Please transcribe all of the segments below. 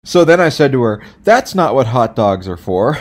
So then I said to her, "That's not what hot dogs are for."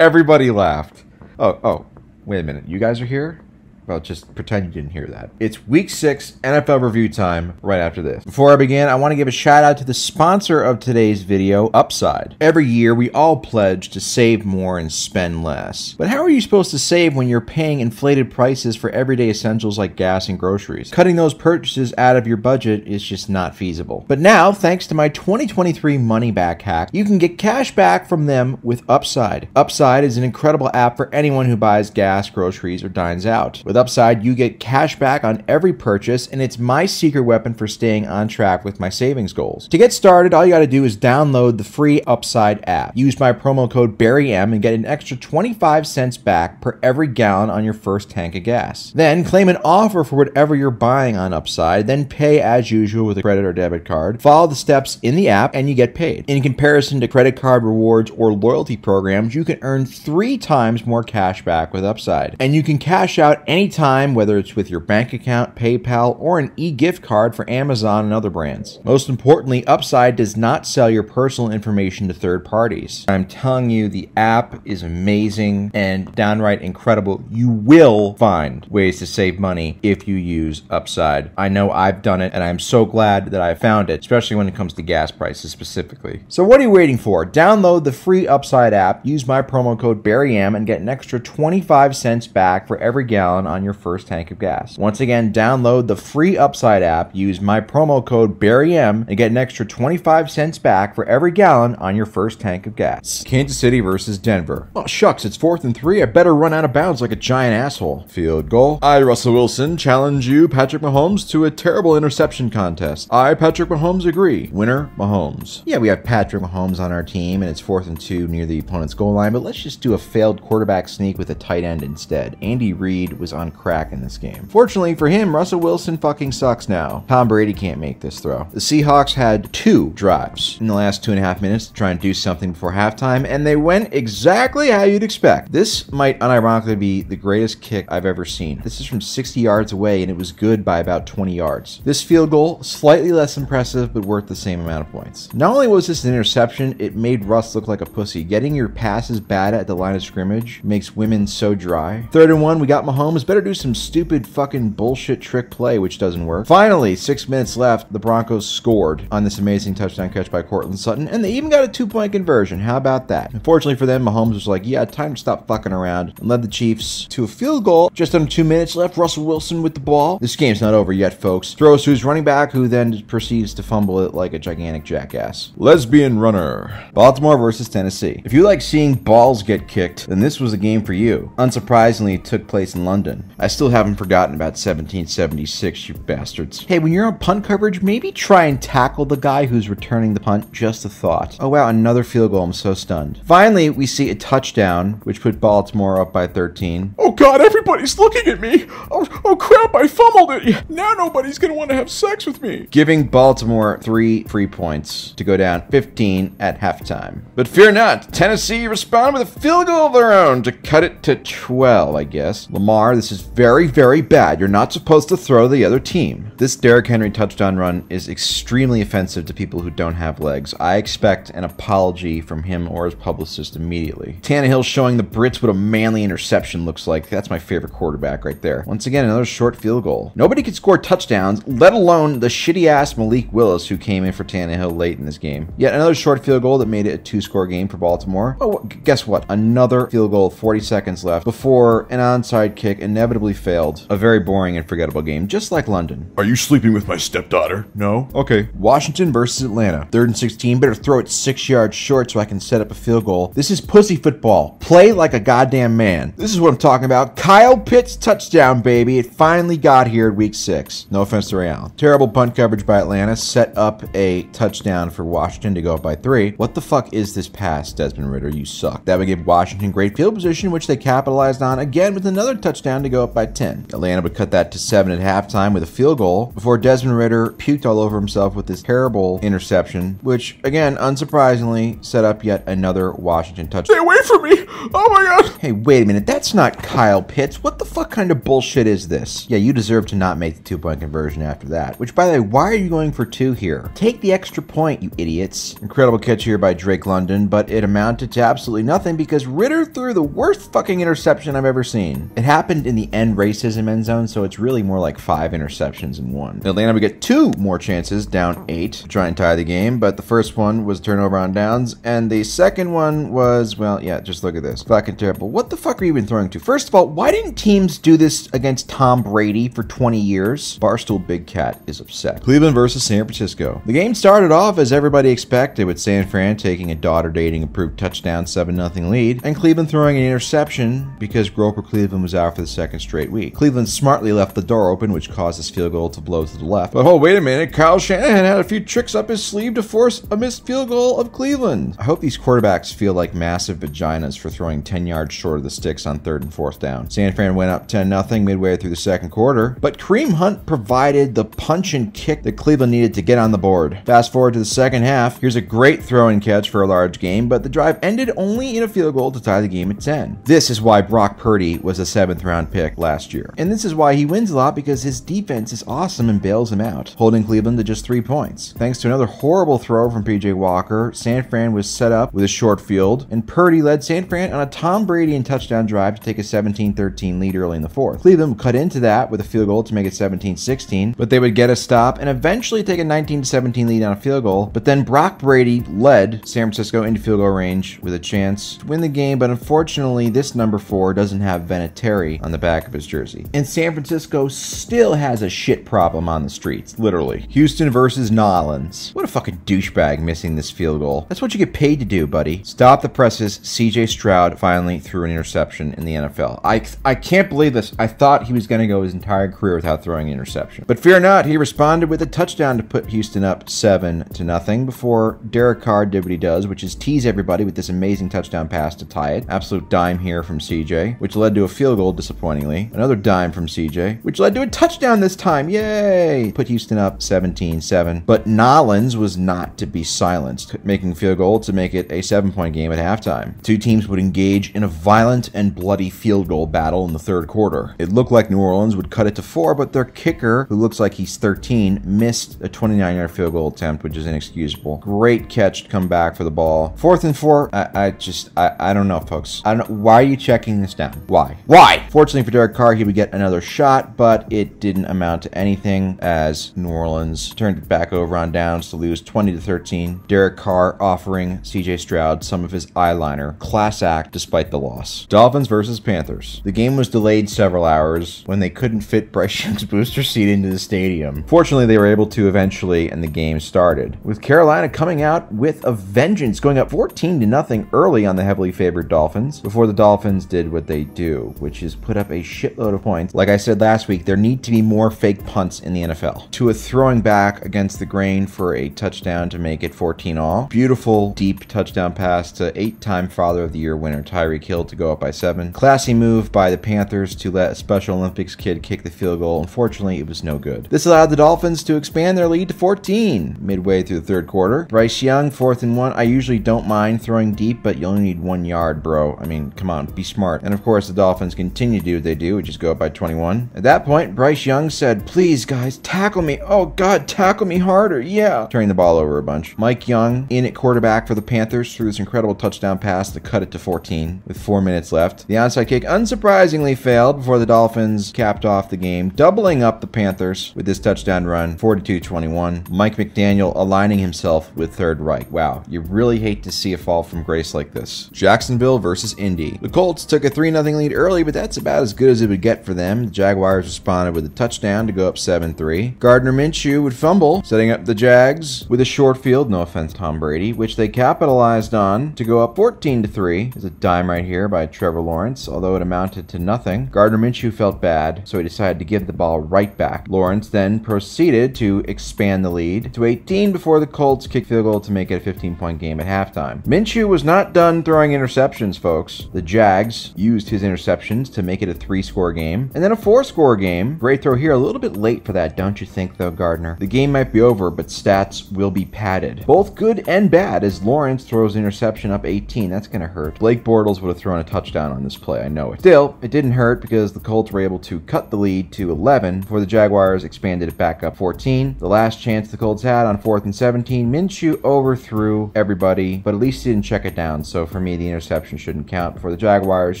Everybody laughed. Oh, wait a minute. You guys are here? Well, just pretend you didn't hear that. It's Week 6 NFL review time right after this. Before I begin, I want to give a shout out to the sponsor of today's video, Upside. Every year, we all pledge to save more and spend less. But how are you supposed to save when you're paying inflated prices for everyday essentials like gas and groceries? Cutting those purchases out of your budget is just not feasible. But now, thanks to my 2023 money back hack, you can get cash back from them with Upside. Upside is an incredible app for anyone who buys gas, groceries, or dines out. With Upside, you get cash back on every purchase, and it's my secret weapon for staying on track with my savings goals. To get started, all you got to do is download the free Upside app. Use my promo code BarryM and get an extra 25 cents back per every gallon on your first tank of gas. Then claim an offer for whatever you're buying on Upside, then pay as usual with a credit or debit card. Follow the steps in the app and you get paid. In comparison to credit card rewards or loyalty programs, you can earn 3 times more cash back with Upside. And you can cash out anytime, whether it's with your bank account, PayPal, or an e-gift card for Amazon and other brands. Most importantly, Upside does not sell your personal information to third parties. I'm telling you, the app is amazing and downright incredible. You will find ways to save money if you use Upside. I know I've done it, and I'm so glad that I found it, especially when it comes to gas prices specifically. So what are you waiting for? Download the free Upside app, use my promo code BarryM, and get an extra 25 cents back for every gallon on your first tank of gas. Once again, download the free Upside app, use my promo code BarryM, and get an extra 25 cents back for every gallon on your first tank of gas. Kansas City versus Denver. Oh shucks, it's 4th and 3. I better run out of bounds like a giant asshole. Field goal. I, Russell Wilson, challenge you, Patrick Mahomes, to a terrible interception contest. I, Patrick Mahomes, agree. Winner, Mahomes. Yeah, we have Patrick Mahomes on our team, and it's 4th and 2 near the opponent's goal line, but let's just do a failed quarterback sneak with a tight end instead. Andy Reid was on crack in this game. Fortunately for him, Russell Wilson fucking sucks now. Tom Brady can't make this throw. The Seahawks had 2 drives in the last 2.5 minutes to try and do something before halftime, and they went exactly how you'd expect. This might unironically be the greatest kick I've ever seen. This is from 60 yards away, and it was good by about 20 yards. This field goal, slightly less impressive, but worth the same amount of points. Not only was this an interception, it made Russ look like a pussy. Getting your passes bad at the line of scrimmage makes women so dry. 3rd and 1, we got Mahomes. Better do some stupid fucking bullshit trick play, which doesn't work. Finally, 6 minutes left, the Broncos scored on this amazing touchdown catch by Courtland Sutton, and they even got a 2-point conversion. How about that? Unfortunately for them, Mahomes was like, yeah, time to stop fucking around, and led the Chiefs to a field goal. Just under 2 minutes left, Russell Wilson with the ball. This game's not over yet, folks. Throws to his running back, who then proceeds to fumble it like a gigantic jackass. Lesbian runner. Baltimore versus Tennessee. If you like seeing balls get kicked, then this was a game for you. Unsurprisingly, it took place in London. I still haven't forgotten about 1776, you bastards. Hey, when you're on punt coverage, maybe try and tackle the guy who's returning the punt. Just a thought. Oh wow, another field goal. I'm so stunned. Finally, we see a touchdown, which put Baltimore up by 13. Oh god, everybody's looking at me. Oh crap, I fumbled it. Now nobody's gonna want to have sex with me. Giving Baltimore 3 free points to go down 15 at halftime. But fear not, Tennessee responded with a field goal of their own to cut it to 12, I guess. Lamar, this is very, very bad. You're not supposed to throw the other team. This Derrick Henry touchdown run is extremely offensive to people who don't have legs. I expect an apology from him or his publicist immediately. Tannehill showing the Brits what a manly interception looks like. That's my favorite quarterback right there. Once again, another short field goal. Nobody could score touchdowns, let alone the shitty-ass Malik Willis who came in for Tannehill late in this game. Yet another short field goal that made it a 2-score game for Baltimore. Oh, guess what? Another field goal, 40 seconds left before an onside kick inevitably failed. A very boring and forgettable game, just like London. Are you sleeping with my stepdaughter? No? Okay. Washington versus Atlanta. 3rd and 16. Better throw it 6 yards short so I can set up a field goal. This is pussy football. Play like a goddamn man. This is what I'm talking about. Kyle Pitts touchdown, baby. It finally got here at week 6. No offense to Ray Allen. Terrible punt coverage by Atlanta. Set up a touchdown for Washington to go up by 3. What the fuck is this pass, Desmond Ridder? You suck. That would give Washington great field position, which they capitalized on again with another touchdown to go up by 10. Atlanta would cut that to 7 at halftime with a field goal before Desmond Ridder puked all over himself with this terrible interception, which, again, unsurprisingly, set up yet another Washington touchdown. Stay away from me! Oh my god! Hey, wait a minute. That's not Kyle Pitts. What the fuck kind of bullshit is this? Yeah, you deserve to not make the 2-point conversion after that. Which, by the way, why are you going for 2 here? Take the extra point, you idiots. Incredible catch here by Drake London, but it amounted to absolutely nothing because Ridder threw the worst fucking interception I've ever seen. It happened in the end racism end zone, so it's really more like 5 interceptions in one. Atlanta would get 2 more chances, down 8, to try and tie the game, but the first one was turnover on downs, and the second one was, well, yeah, just look at this. Fucking terrible. What the fuck are you even throwing to? First of all, why didn't teams do this against Tom Brady for 20 years? Barstool Big Cat is upset. Cleveland versus San Francisco. The game started off as everybody expected, with San Fran taking a daughter-dating approved touchdown 7-0 lead, and Cleveland throwing an interception because Groper Cleveland was out for the second straight week. Cleveland smartly left the door open, which caused this field goal to blow to the left. But oh, wait a minute, Kyle Shanahan had a few tricks up his sleeve to force a missed field goal of Cleveland. I hope these quarterbacks feel like massive vaginas for throwing 10 yards short of the sticks on 3rd and 4th down. San Fran went up 10-0 midway through the second quarter, but Kareem Hunt provided the punch and kick that Cleveland needed to get on the board. Fast forward to the second half, here's a great throw and catch for a large game, but the drive ended only in a field goal to tie the game at 10. This is why Brock Purdy was a 7th round pick last year. And this is why he wins a lot, because his defense is awesome and bails him out, holding Cleveland to just 3 points. Thanks to another horrible throw from PJ Walker, San Fran was set up with a short field, and Purdy led San Fran on a Tom Brady and touchdown drive to take a 17-13 lead early in the 4th. Cleveland would cut into that with a field goal to make it 17-16, but they would get a stop and eventually take a 19-17 lead on a field goal. But then Brock Brady led San Francisco into field goal range with a chance to win the game, but unfortunately this number 4 doesn't have Vinatieri on the back of his jersey. And San Francisco still has a shit problem on the streets, literally. Houston versus Nolans. What a fucking douchebag missing this field goal. That's what you get paid to do, buddy. Stop the presses. CJ Stroud finally threw an interception in the NFL. I can't believe this. I thought he was going to go his entire career without throwing an interception. But fear not, he responded with a touchdown to put Houston up 7-0 before Derek Carr did what he does, which is tease everybody with this amazing touchdown pass to tie it. Absolute dime here from CJ, which led to a field goal, disappointingly. Another dime from CJ, which led to a touchdown this time. Yay! Put Houston up 17-7. But Nolans was not to be silenced, making field goal to make it a 7-point game at halftime. Two teams would engage in a violent and bloody field goal battle in the third quarter. It looked like New Orleans would cut it to 4, but their kicker, who looks like he's 13, missed a 29-yard field goal attempt, which is inexcusable. Great catch to come back for the ball. 4th and 4, I don't know, folks. I don't know. Why are you checking this down? Why? Why? Fortunately for Derek Carr, he would get another shot, but it didn't amount to anything as New Orleans turned it back over on downs to lose 20-13. Derek Carr offering CJ Stroud some of his eyeliner. Class act despite the loss. Dolphins versus Panthers. The game was delayed several hours when they couldn't fit Bryce Young's booster seat into the stadium. Fortunately, they were able to eventually, and the game started, with Carolina coming out with a vengeance, going up 14-0 early on the heavily favored Dolphins before the Dolphins did what they do, which is put up a shitload of points. Like I said last week, there need to be more fake punts in the NFL. To a throwing back against the grain for a touchdown to make it 14-all. Beautiful, deep touchdown pass to 8-time Father of the Year winner Tyreek Hill to go up by 7. Classy move by the Panthers to let a Special Olympics kid kick the field goal. Unfortunately, it was no good. This allowed the Dolphins to expand their lead to 14 midway through the third quarter. Bryce Young, 4th and 1. I usually don't mind throwing deep, but you only need 1 yard, bro. I mean, come on, be smart. And of course, the Dolphins continue to do what they do, which is go up by 21. At that point, Bryce Young said, "Please, guys, tackle me. Oh, God, tackle me harder. Yeah." Turning the ball over a bunch. Mike Young, in at quarterback for the Panthers, threw this incredible touchdown pass to cut it to 14 with 4 minutes left. The onside kick unsurprisingly failed before the Dolphins capped off the game, doubling up the Panthers with this touchdown run, 42-21. Mike McDaniel aligning himself with Third Reich. Wow, you really hate to see a fall from grace like this. Jacksonville versus Indy. The Colts took a 3-0 lead early, but that's about as good as it would get for them. The Jaguars responded with a touchdown to go up 7-3. Gardner Minshew would fumble, setting up the Jags with a short field, no offense Tom Brady, which they capitalized on to go up 14-3. There's a dime right here by Trevor Lawrence, although it amounted to nothing. Gardner Minshew felt bad, so he decided to give the ball right back. Lawrence then proceeded to expand the lead to 18 before the Colts kicked field goal to make it a 15-point game at halftime. Minshew was not done throwing interceptions, folks. The Jags used his interceptions to make it a 3-score game. And then a 4-score game. Great throw here. A little bit late for that, don't you think, though, Gardner? The game might be over, but stats will be padded. Both good and bad, as Lawrence throws an interception up 18. That's going to hurt. Blake Bortles would have thrown a touchdown on this play. I know it. Still, it didn't hurt because the Colts were able to cut the lead to 11 before the Jaguars expanded it back up 14. The last chance the Colts had on 4th and 17, Minshew overthrew everybody, but at least he didn't check it down. So for me, the interception shouldn't count before the Jaguars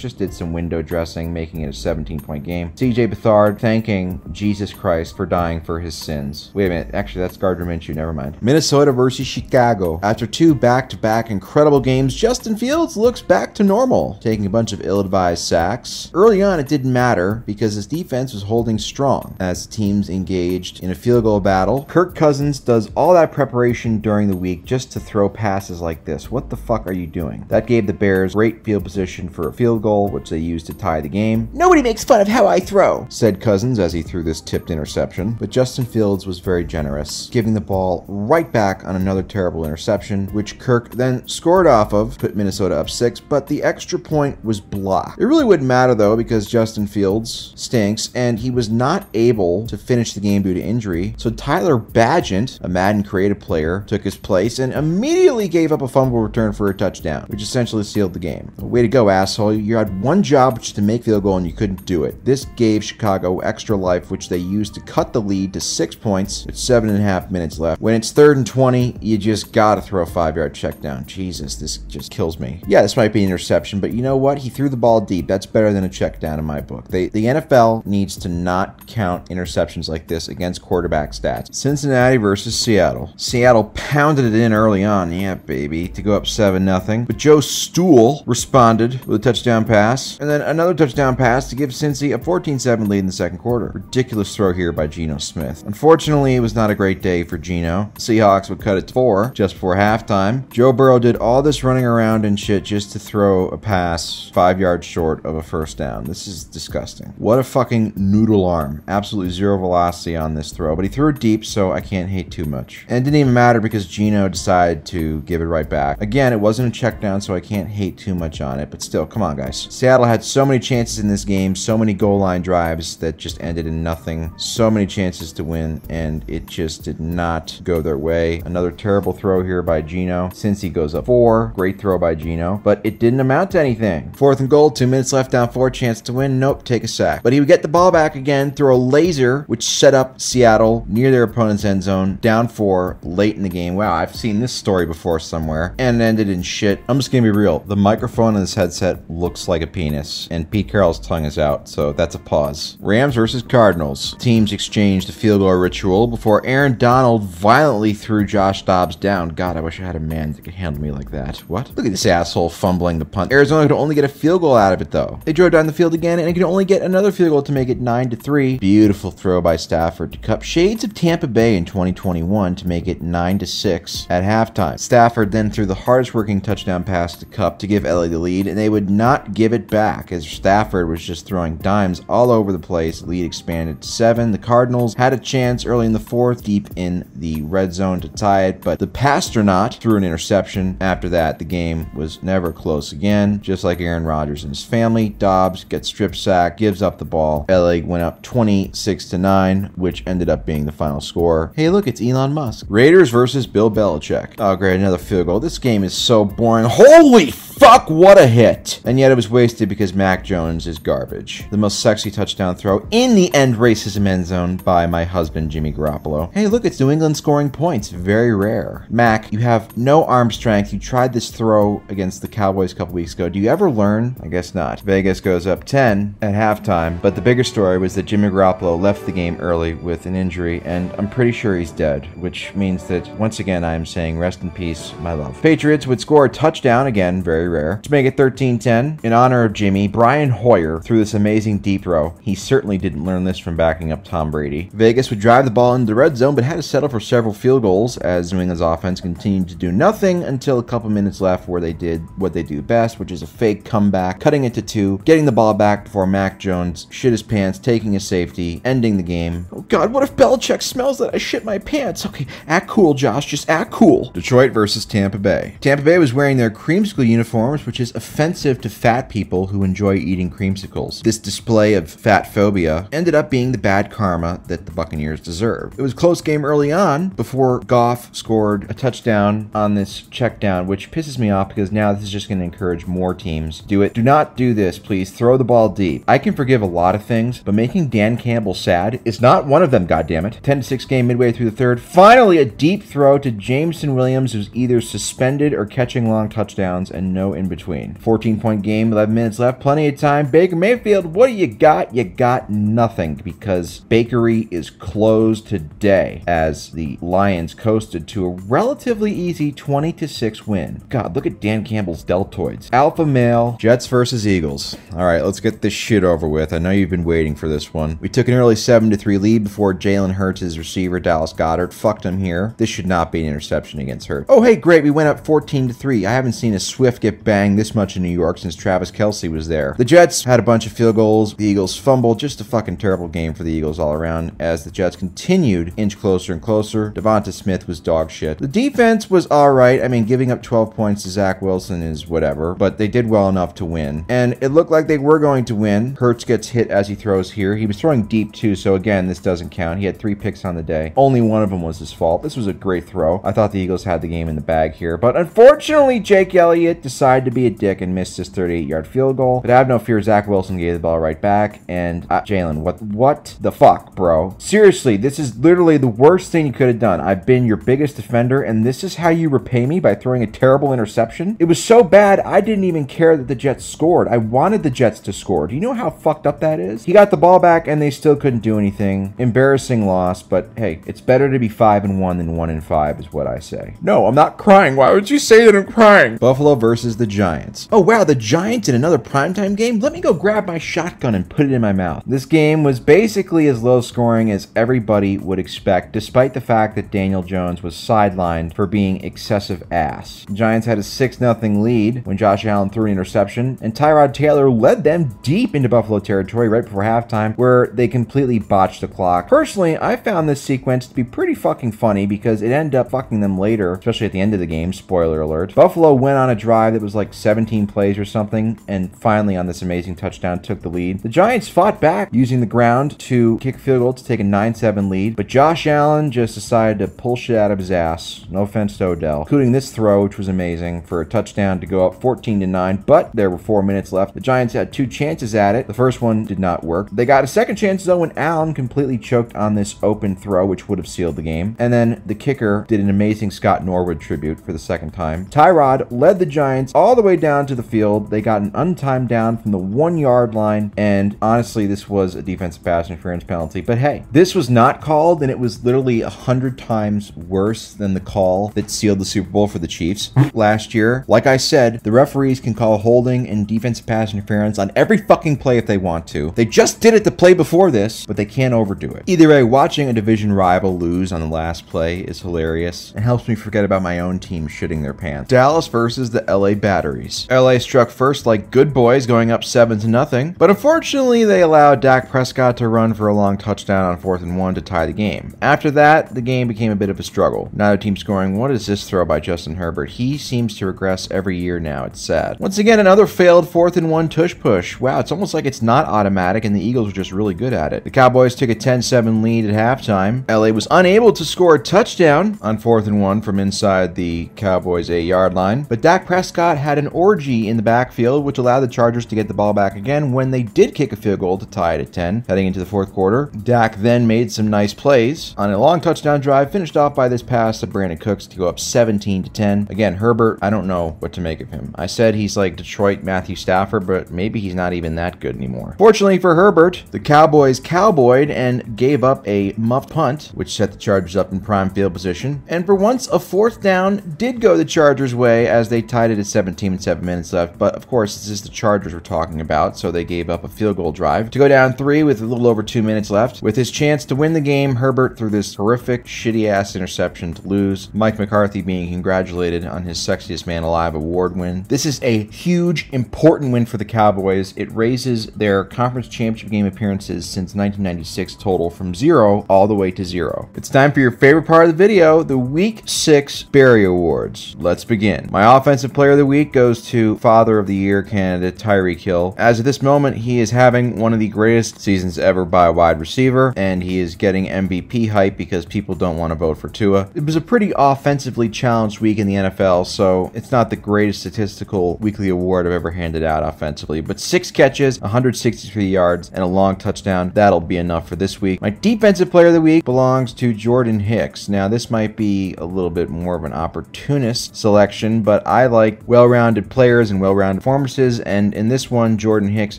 just did some window dressing, making it a 17-point game. CJ Beathard thanking Jesus Christ for dying for his sins. Wait a minute. Actually, that's Gardner Minshew. Never mind. Minnesota versus Chicago. After 2 back-to-back incredible games, Justin Fields looks back to normal, taking a bunch of ill-advised sacks. Early on, it didn't matter because his defense was holding strong as the teams engaged in a field goal battle. Kirk Cousins does all that preparation during the week just to throw passes like this. What the fuck are you doing? That gave the Bears great field position for a field goal, which they used to tie the game. Nobody makes fun of how I throw, said Cousins as he threw this tipped interception. But Justin Fields was very generous, giving the ball right back on another terrible interception, which Kirk then scored off of, put Minnesota up 6, but the extra point was blocked. It really wouldn't matter though, because Justin Fields stinks, and he was not able to finish the game due to injury. So Tyler Bagent, a Madden creative player, took his place and immediately gave up a fumble return for a touchdown, which essentially sealed the game. Way to go, asshole. You had one job, which is to make field goal, and you couldn't do it. This gave Chicago extra life, which they used to cut the lead to 6 points with 7.5 minutes left. When it's 3rd and 20, you just gotta throw a 5-yard check down. Jesus, this just kills me. Yeah, this might be an interception, but you know what? He threw the ball deep. That's better than a check down in my book. The NFL needs to not count interceptions like this against quarterback stats. Cincinnati versus Seattle. Seattle pounded it in early on, yeah, baby, to go up 7-0. But Joe Stool responded with a touchdown pass, and then another touchdown pass to give Cincy a 14-7 lead in the second quarter. Ridiculous throw here by Geno Smith. Unfortunately, it was not a great day for Geno. Seahawks would cut it to 4 just before halftime. Joe Burrow did all this running around and shit just to throw a pass 5 yards short of a first down. This is disgusting. What a fucking noodle arm. Absolutely zero velocity on this throw, but he threw it deep, so I can't hate too much. And it didn't even matter because Geno decided to give it right back. Again, it wasn't a check down, so I can't hate too much on it, but still, come on, guys. Seattle had so many chances in this game, so many goal line drives that just ended in nothing. So many chances to win, and it just did not go their way. Another terrible throw here by Geno. Since he goes up 4, great throw by Geno, but it didn't amount to anything. 4th and goal, 2 minutes left, down 4, chance to win. Nope, take a sack. But he would get the ball back again, throw a laser, which set up Seattle near their opponent's end zone, down 4 late in the game. Wow, I've seen this story before somewhere, and it ended in shit. I'm just gonna be real. The microphone on this headset looks like a penis, and Pete Carroll's tongue is out, so that's a pause. Rams versus Cardinals. Teams exchanged a field goal ritual before Aaron Donald violently threw Josh Dobbs down. God, I wish I had a man that could handle me like that. What? Look at this asshole fumbling the punt. Arizona could only get a field goal out of it, though. They drove down the field again, and it could only get another field goal to make it 9-3. Beautiful throw by Stafford to Kupp. Shades of Tampa Bay in 2021 to make it 9-6 at halftime. Stafford then threw the hardest working touchdown pass to Kupp to give LA the lead, and they would not give it back as Stafford was just throwing dimes all over the place. The lead expanded to 7. The Cardinals had a chance early in the 4th, deep in the red zone to tie it, but the Pasternaut threw an interception. After that, the game was never close again. Just like Aaron Rodgers and his family, Dobbs gets strip sacked, gives up the ball. LA went up 26-9, which ended up being the final score. Hey, look, it's Elon Musk. Raiders versus Bill Belichick. Oh, great, another field goal. This game is so boring. Holy fuck, what a hit. And yet it was wasted because Mac Jones is garbage. The most sexy touchdown throw in the end racism end zone by my husband, Jimmy Garoppolo. Hey, look, it's New England scoring points. Very rare. Mac, you have no arm strength. You tried this throw against the Cowboys a couple weeks ago. Do you ever learn? I guess not. Vegas goes up 10 at halftime, but the bigger story was that Jimmy Garoppolo left the game early with an injury, and I'm pretty sure he's dead, which means that, once again, I am saying rest in peace, my love. Patriots would score a touchdown, again, very rare, to make it 13-10. In honor of Jimmy, Brian Hoyer threw this amazing deep throw. He certainly didn't learn this from backing up Tom Brady. Vegas would drive the ball into the red zone, but had to settle for several field goals as New England's offense continued to do nothing until a couple minutes left where they did what they do best, which is a fake comeback, cutting it to 2, getting the ball back before Mac Jones shit his pants, taking a safety, ending the game. Oh God, what if Belichick smells that I shit my pants? Okay, act cool, Josh, just act cool. Detroit versus Tampa Bay. Tampa Bay was wearing their creamsicle uniform Transforms, which is offensive to fat people who enjoy eating creamsicles. This display of fat phobia ended up being the bad karma that the Buccaneers deserved. It was a close game early on before Goff scored a touchdown on this check down, which pisses me off because now this is just going to encourage more teams to do it. Do not do this, please. Throw the ball deep. I can forgive a lot of things, but making Dan Campbell sad is not one of them, goddammit. 10-6 game midway through the third. Finally, a deep throw to Jameson Williams, who's either suspended or catching long touchdowns and no in between. 14-point game, 11 minutes left, plenty of time. Baker Mayfield, what do you got? You got nothing because Bakery is closed today as the Lions coasted to a relatively easy 20-6 win. God, look at Dan Campbell's deltoids. Alpha male, Jets versus Eagles. All right, let's get this shit over with. I know you've been waiting for this one. We took an early 7-3 lead before Jalen Hurts' receiver, Dallas Goedert, fucked him here. This should not be an interception against Hurts. Oh, hey, great. We went up 14-3. I haven't seen a Swift get banged this much in New York since Travis Kelce was there. The Jets had a bunch of field goals. The Eagles fumbled. Just a fucking terrible game for the Eagles all around as the Jets continued inch closer and closer. Devonta Smith was dog shit. The defense was all right. I mean, giving up 12 points to Zach Wilson is whatever, but they did well enough to win. And it looked like they were going to win. Hurts gets hit as he throws here. He was throwing deep too, so again, this doesn't count. He had 3 picks on the day. Only one of them was his fault. This was a great throw. I thought the Eagles had the game in the bag here, but unfortunately, Jake Elliott decided to be a dick and missed his 38-yard field goal. But I have no fear, Zach Wilson gave the ball right back, and Jalen, what the fuck, bro? Seriously, this is literally the worst thing you could have done. I've been your biggest defender, and this is how you repay me by throwing a terrible interception? It was so bad, I didn't even care that the Jets scored. I wanted the Jets to score. Do you know how fucked up that is? He got the ball back, and they still couldn't do anything. Embarrassing loss, but hey, it's better to be 5-1 than 1-5 is what I say. No, I'm not crying. Why would you say that I'm crying? Buffalo versus the Giants. Oh wow, the Giants in another primetime game? Let me go grab my shotgun and put it in my mouth. This game was basically as low scoring as everybody would expect, despite the fact that Daniel Jones was sidelined for being excessive ass. The Giants had a 6-0 lead when Josh Allen threw an interception, and Tyrod Taylor led them deep into Buffalo territory right before halftime, where they completely botched the clock. Personally, I found this sequence to be pretty fucking funny because it ended up fucking them later, especially at the end of the game, spoiler alert. Buffalo went on a drive that was like 17 plays or something, and finally on this amazing touchdown took the lead. The Giants fought back using the ground to kick a field goal to take a 9-7 lead, but Josh Allen just decided to pull shit out of his ass. No offense to Odell, including this throw, which was amazing, for a touchdown to go up 14-9, but there were 4 minutes left. The Giants had 2 chances at it. The first one did not work. They got a second chance though when Allen completely choked on this open throw, which would have sealed the game. And then the kicker did an amazing Scott Norwood tribute for the second time. Tyrod led the Giants all the way down to the field. They got an untimed down from the 1-yard line, and honestly, this was a defensive pass interference penalty. But hey, this was not called, and it was literally 100 times worse than the call that sealed the Super Bowl for the Chiefs last year. Like I said, the referees can call holding and defensive pass interference on every fucking play if they want to. They just did it the play before this, but they can't overdo it. Either way, watching a division rival lose on the last play is hilarious and helps me forget about my own team shitting their pants. Dallas versus the LA Batteries. LA struck first like good boys, going up 7-0, but unfortunately they allowed Dak Prescott to run for a long touchdown on 4th and 1 to tie the game. After that, the game became a bit of a struggle. Neither team scoring. What is this throw by Justin Herbert? He seems to regress every year now. It's sad. Once again, another failed 4th and 1 tush push. Wow, it's almost like it's not automatic and the Eagles were just really good at it. The Cowboys took a 10-7 lead at halftime. LA was unable to score a touchdown on 4th and 1 from inside the Cowboys' 8-yard line, but Dak Prescott had an orgy in the backfield, which allowed the Chargers to get the ball back again when they did kick a field goal to tie it at 10 heading into the 4th quarter. Dak then made some nice plays on a long touchdown drive, finished off by this pass to Brandon Cooks to go up 17-10. Again, Herbert, I don't know what to make of him. I said he's like Detroit Matthew Stafford, but maybe he's not even that good anymore. Fortunately for Herbert, the Cowboys cowboyed and gave up a muff punt, which set the Chargers up in prime field position. And for once, a 4th down did go the Chargers' way as they tied it at 17 with 7 minutes left. But of course, this is the Chargers we're talking about, so they gave up a field goal drive to go down 3 with a little over 2 minutes left. With his chance to win the game, Herbert threw this horrific, shitty-ass interception to lose. Mike McCarthy being congratulated on his Sexiest Man Alive award win. This is a huge, important win for the Cowboys. It raises their conference championship game appearances since 1996 total from 0 all the way to 0. It's time for your favorite part of the video, the Week 6 Barry Awards. Let's begin. My Offensive Player of the the week goes to Father of the Year candidate Tyreek Hill. As of this moment, he is having one of the greatest seasons ever by a wide receiver, and he is getting MVP hype because people don't want to vote for Tua. It was a pretty offensively challenged week in the NFL, so it's not the greatest statistical weekly award I've ever handed out offensively, but 6 catches, 163 yards, and a long touchdown, that'll be enough for this week. My defensive player of the week belongs to Jordan Hicks. Now, this might be a little bit more of an opportunist selection, but I like well-rounded players and well-rounded performances, and in this one, Jordan Hicks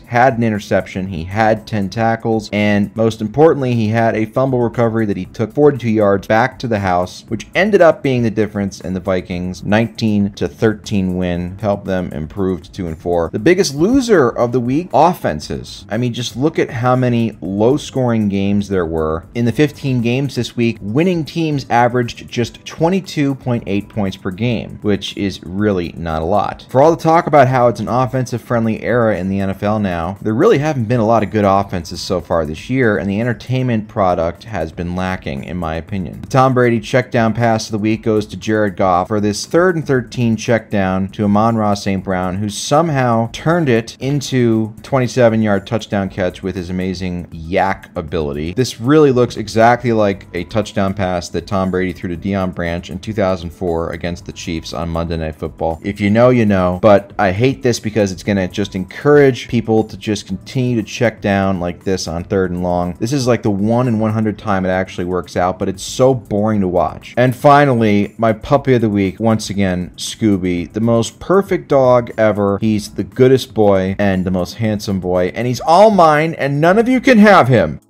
had an interception, he had 10 tackles, and most importantly, he had a fumble recovery that he took 42 yards back to the house, which ended up being the difference in the Vikings' 19-13 win, helped them improve to 2-4. The biggest loser of the week, offenses. I mean, just look at how many low-scoring games there were. In the 15 games this week, winning teams averaged just 22.8 points per game, which is really not a lot. For all the talk about how it's an offensive-friendly era in the NFL now, there really haven't been a lot of good offenses so far this year, and the entertainment product has been lacking, in my opinion. The Tom Brady check down pass of the week goes to Jared Goff for this 3rd and 13 check down to Amon-Ra St. Brown, who somehow turned it into 27-yard touchdown catch with his amazing yak ability. This really looks exactly like a touchdown pass that Tom Brady threw to Deion Branch in 2004 against the Chiefs on Monday Night Football. If you know, you know, but I hate this because it's going to just encourage people to just continue to check down like this on 3rd and long. This is like the 1 in 100 time it actually works out, but it's so boring to watch. And finally, my puppy of the week, once again, Scooby, the most perfect dog ever. He's the goodest boy and the most handsome boy, and he's all mine, and none of you can have him.